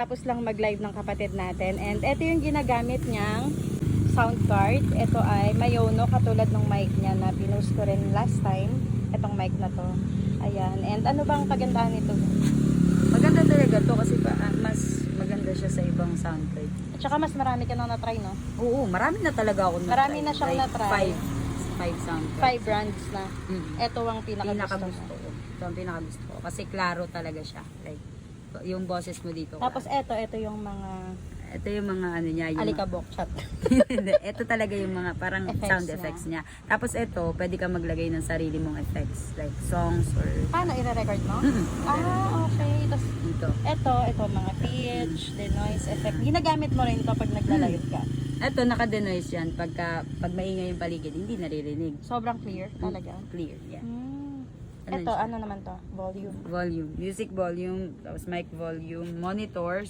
Tapos lang mag-live ng kapatid natin. And ito yung ginagamit niyang sound card. Ito ay Mayono, katulad ng mic niya na pinost ko rin last time. Itong mic na to. Ayan. And ano bang kagandahan nito? Maganda talaga to kasi mas maganda siya sa ibang sound card. At saka mas marami ka nang na-try, no? Oo, marami na talaga ako na-try. Marami na siyang na-try. Five sound cards. 5 brands na. Ito ang Pinakagusto ko. Ito ang pinakagusto ko. Kasi klaro talaga siya. Like, yung boses mo dito. Tapos ito yung mga ito yung mga ano niya. Yung alikabok chat. ito talaga yung mga parang sound effects niya. Tapos ito, pwede ka maglagay ng sarili mong effects. Like songs or... Paano i-record mo? Okay. Tapos ito mga pitch, denoise effect. Ginagamit mo rin ito pag nagla-live ka. Ito, naka-denoise yan. Pag maingay yung paligid, hindi naririnig. Sobrang clear talaga. Clear, yeah. Ito, ano naman to? Volume. Volume. Music volume, tapos mic volume, monitor.